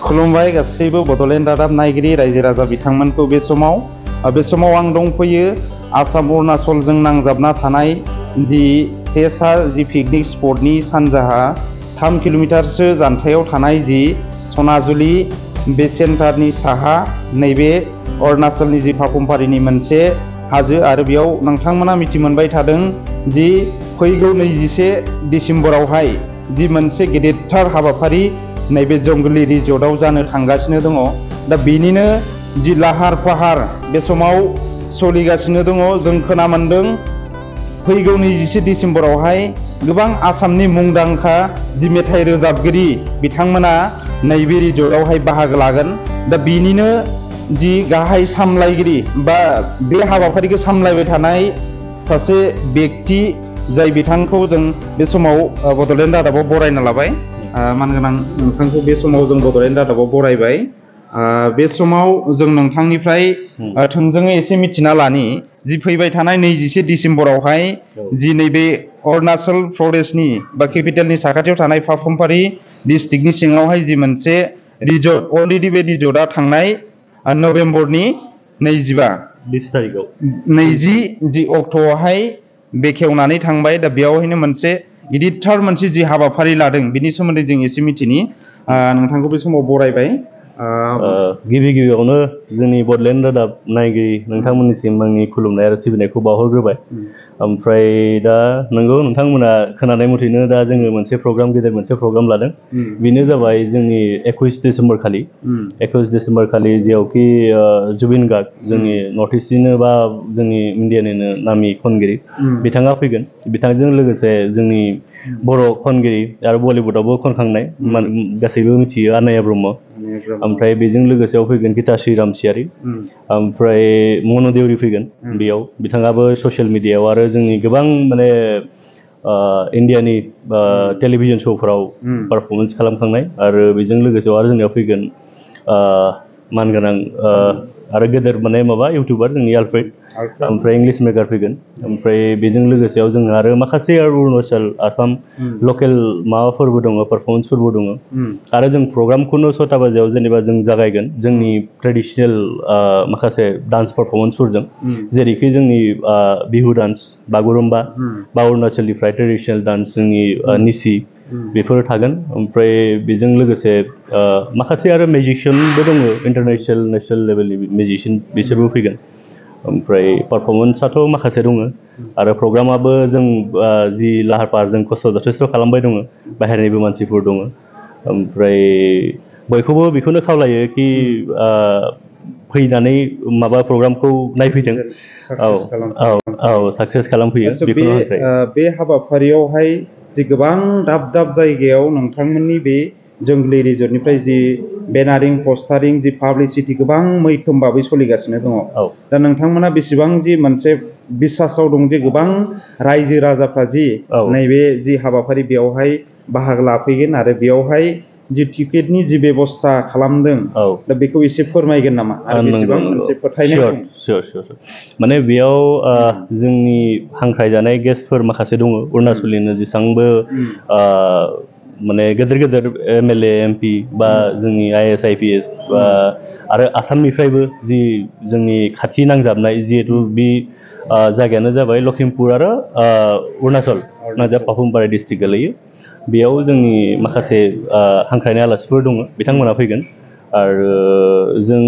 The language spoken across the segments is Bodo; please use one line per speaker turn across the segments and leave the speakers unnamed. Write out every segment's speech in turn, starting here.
खुलुमबाय गासैबो बड'लेण्ड रादाब नायगिरि रायजो राजा बिथांमोनखौ बे समाव आं दंफैयो आसाम अरुणाचलजों नांजाबना थानाय जि सेसा जि पिकनिक स्पटनि सानजाहा 3 किल'मिटारसो जानथायाव थानाय जि सनाजुलि बे सेन्टारनि साहा नैबे अरुणाचलनि जि पापुमपारिनि मोनसे हाजो आरो बेयाव नोंथांमोना मिथि मोनबाय थादों जि फैगौ 21 डिसेम्बरावहाय जि मोनसे गेदेरथार हाबाफारि नैबे जंगली रिजर्टआव जानो थांगासिनो दङ दा बेनिनो जि लाहार फाहार बे समाव सोलिगासिनो दङ जों खोना मोनदों फैगौ 21 डिसेम्बरावहाय गोबां आसामनि मुंदांखा जि मेथाइ रोजाबगिरि बिथांमोना नैबे रिजर्टआवहाय बाहागो लागोन दा बेनिनो जि गाहाय सामलायगिरि बा बे हाबाफारिखौ सामलायबाय थानाय सासे व्यक्ति जाय बिथांखौ जों बे समाव बड'लेण्ड रादाबाव बरायना लाबाय मानगोनां नोंथांखौ बे समाव जों बड'लेण्ड रादाबाव बरायबाय बे समाव जों नोंथांनिफ्राय थोंजोङै एसे मिथिना लानि जि फैबाय थानाय 21 डिसेम्बरावहाय जि नैबे अरुणाचल प्रदेशनि बा केपिटेलनि साखाथियाव थानाय पापुमपारि डिस्ट्रिक्टनि सिङावहाय जि मोनसे रिजर्ट अलरेडि बे रिजर्टआ थांनाय नभेम्बरनि 20 जि अक्ट'आवहाय बेखेवनानै थांबाय दा बेयावहायनो मोनसे गिदिरथार मोनसे जि हाबाफारि लादों बिनि सोमोन्दै जों एसे मिथिनि नोंथांखौ बे समाव बरायबाय
गिबियावनो जोंनि बड'लेण्ड रादाब नायगिरि नोंथांमोननिसिम आंनि खुलुमनाय आरो सिबिनायखौ बावहरग्रोबाय ओमफ्राय दा नंगौ नोंथांमोना खोनानाय मथेनो दा जोङो मोनसे प्रग्राम लादों बेनो जाबाय जोंनि 21 डिसेम्बर खालि जेरावखि जुबिन गार्ग जोंनि नर्थ इस्टनिनो बा जोंनि इण्डियानिनो नामि खनगिरि बिथाङा फैगोन बिथांजों लोगोसे जोंनि बर' खनगिरि आरो बलिउडआवबो खनखांनाय गासैबो मिथियो आनाया ब्रह्म ओमफ्राय बेजों लोगोसेयाव फैगोन गिताश्री रामसियारि ओमफ्राय मनु देउरि फैगोन बेयाव बिथाङाबो ससियेल मिडियायाव आरो जोंनि गोबां माने इण्डियानि टेलिभिजन श'फोराव पारफरमेन्स खालामखांनाय आरो बेजों लोगोसेयाव आरो जोंनियाव फैगोन मानगोनां आरो गेदेर माने इउटुबार जोंनि आलफ्रेड ओमफ्राय इंलिश मेकार फैगोन ओमफ्राय बेजों लोगोसेयाव जों आरो माखासे अरुणाचल आसाम लकेल माबाफोरबो दङ पारफरमेन्सफोरबो दङ आरो जों प्रग्रामखौनो 6टा बाजियाव जेनेबा जों जागायगोन जोंनि ट्रेडिसनेल माखासे डान्स पारफरमेन्सफोरजों जेरैखि जोंनि बिहु डान्स बागुरुम्बा बा अरुणाचलनिफ्राय ट्रेडिसनेल डान्स जोंनि निसि बेफोर थागोन ओमफ्राय बेजों लोगोसे माखासे आरो मिउजिशियानबो दङ इन्टारनेसनेल नेसनेल लेभेलनि मिउजिशियान बिसोरबो फैगोन ओमफ्राय पारफरमेन्सआथ' माखासे दङ आरो प्रग्रामाबो जों जि लाहार फाहार जों खस्थ' जथेस्थ' खालामबाय दङ बाहेरनिबो मानसिफोर दङ ओमफ्राय बयखौबो बेखौनो खावलायो कि फैनानै प्रग्रामखौ नायफैथों साक्सेस खालामफैयो
बे हाबाफारियावहाय जि गोबां दाब जायगायाव नोंथांमोननि बे जंगली रिजर्टनिफ्राय जि बेनारिं पस्टारिं जि पाब्लिसिटि गोबां मैखोम भाबै सोलिगासिनो दङ दा नोंथांमोना बेसेबां जि मोनसे बिसासाव दं जे गोबां रायजो राजाफ्रा जि नैबे जि हाबाफारि बेयावहाय बाहागो लाफैगोन आरो बेयावहाय जि टिकेटनि जि बेबस्था खालामदों दा बेखौ एसे फोरमायगोन नामा आरो बेसेबां मोनसे फोथायनाय दं
माने बेयाव जोंनि हांख्रायजानाय गेस्टफोर माखासे दङ अरुणाचलनिनो जेसेबांबो माने गेदेर MLA MP बा जोंनि IAS IPS बा आरो आसामनिफ्रायबो जि जोंनि खाथि नांजाबनाय जिहेतु बे जायगायानो जाबाय लखिमपुर आरो अरुणाचल पापुमपारि डिस्ट्रिक्ट गोलैयो बेयाव जोंनि माखासे हांख्रायनाय आलासिफोर दङ बिथांमोना फैगोन आरो जों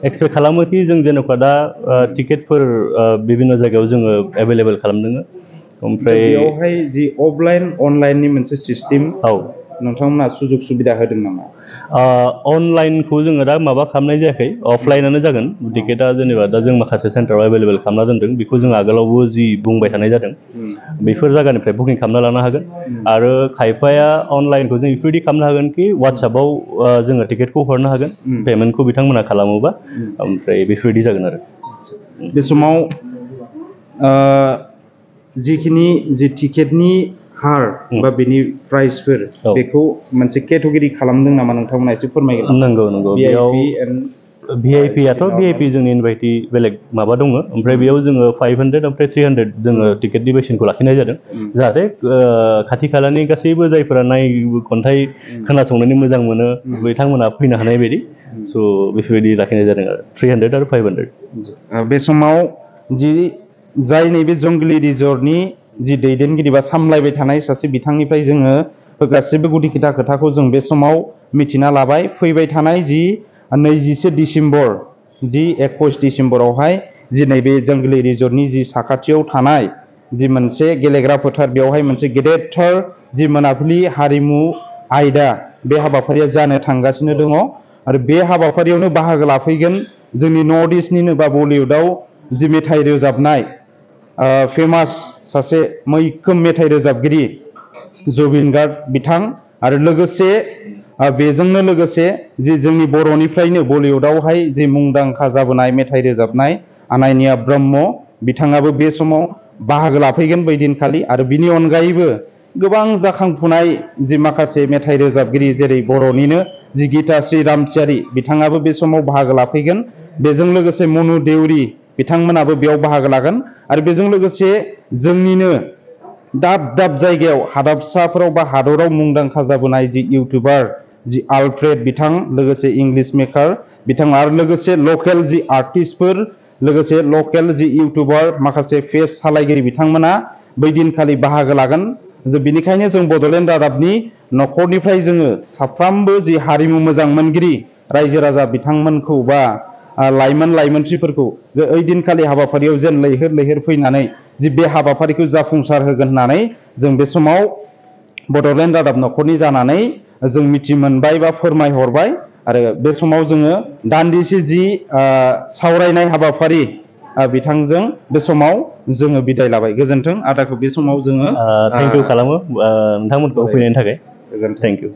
एक्सपेक्ट खालामो कि जों जेनेबा दा टिकेटफोर बिभिन्न जायगायाव जोङो एभेलेबेल खालामदों ओमफ्राय
बेयावहाय जि अफलाइन अनलाइननि मोनसे सिस्टेम नोंथांमोना सुजुग सुबिदा होदों नामा
अनलाइनखौ जोङो दा खालामनाय जायाखै अफलाइनानो जागोन टिकेटआ जेनेबा दा जों माखासे सेन्टाराव एभेलेबेल खालामना दोनदों बेखौ जों आगोलावबो जि बुंबाय थानाय जादों बेफोर जायगानिफ्राय बुकिं खालामना लानो हागोन आरो खायफाया अनलाइनखौ जों बेफोरबायदि खालामनो हागोन कि वाट्सएपआव जोङो टिकेटखौ हरनो हागोन पेमेन्टखौ बिथांमोना खालामोबा ओमफ्राय बेफोरबायदि जागोन आरो
बे समाव जिखिनि जि टिकेटनि हार बा बेनि प्राइसफोर बेखौ मोनसे केटेगरि खालामदों नामा नोंथांमोना एसे फोरमायगोन
नंगौ बेयाव VIP आथ' VIP जोंनि इनभाइटि बेलेग माबा दङ ओमफ्राय बेयाव जोङो 500 ओमफ्राय 300 जोङो टिकेटनि बेसेनखौ लाखिनाय जादों जाहाथे खाथि खालानि गासैबो जायफोरा खन्थाइ खोनासंनानै मोजां मोनो बिथांमोना फैनो हानाय बायदि स' बेफोरबायदि लाखिनाय जादों आरो 300 आरो 500
बे समाव जि जाय नैबे जंगलि रिजर्टनि जि दैदेनगिरि बा सामलायबाय थानाय सासे बिथांनिफ्राय जोङो गासैबो गुदि खोथाखौ जों बे समाव मिथिना लाबाय फैबाय थानाय जि 21 डिसेम्बर जि 21 डिसेम्बरावहाय जि नैबे जंगलि रिजर्टनि जि साखाथियाव थानाय जि मोनसे गेलेग्रा फोथार बेवहाय मोनसे गेदेरथार जि मोनाबिलि हारिमु आयदा बे हाबाफारिया जानो थांगासिनो दङ आरो बे हाबाफारियावनो बाहागो लाफैगोन जोंनि नर्थ इस्टनिनो बा बलिउडआव जि मेथाइ रोजाबनाय फेमास सासे मैखोम मेथाइ रोजाबगिरि जुबिन गार्ग बिथां आरो लोगोसे बेजोंनो लोगोसे जि जोंनि बर'निफ्रायनो बलिउडआवहाय जि मुंदांखा जाबोनाय मेथाइ रोजाबनाय आनायनिया ब्रह्म बिथाङाबो बे समाव बाहागो लाफैगोन बै दिनखालि आरो बिनि अनगायैबो गोबां जाखांफुनाय जि माखासे मेथाइ रोजाबगिरि जेरै बर'निनो जि गीताश्री रामसियारि बिथाङाबो बे समाव बाहागो लाफैगोन बेजों लोगोसे मनु देउरि बिथांमोनाबो बेयाव बाहागो लागोन आरो बेजों लोगोसे जोंनिनो दाब दाब जायगायाव हादाबसाफोराव बा हादराव मुंदांखा जाबोनाय जि इउटुबार जि आलफ्रेड बिथां लोगोसे इंलिश मेकार बिथां आरो लोगोसे लकेल जि आर्टिस्टफोर लोगोसे लकेल जि इउटुबार माखासे पेज सालायगिरि बिथांमोना बै दिनखालि बाहागो लागोन बेनिखायनो जों बड'लेण्ड रादाबनि न'खरनिफ्राय जोङो साफ्रोमबो जि हारिमु मोजां मोनगिरि रायजो राजा बिथांमोनखौ बा लाइमोनथ्रिफोरखौ ओइ दिनखालि हाबाफारियाव जेन लैहोर लैहोर फैनानै जि बे हाबाफारिखौ जाफुंसार होगोन होननानै जों बे समाव बड'लेण्ड रादाब न'खरनि जानानै जों मिथि मोनबाय बा फोरमायहरबाय आरो बे समाव जोङो दान्दिसे जि सावरायनाय हाबाफारि बिथांजों बे समाव जोङो बिदाय लाबाय गोजोन्थों आदाखौ बे समाव जोङो
थेंक इउ खालामो नोंथांमोनखौ फैनायनि थाखाय
गोजोन्थों
थेंक इउ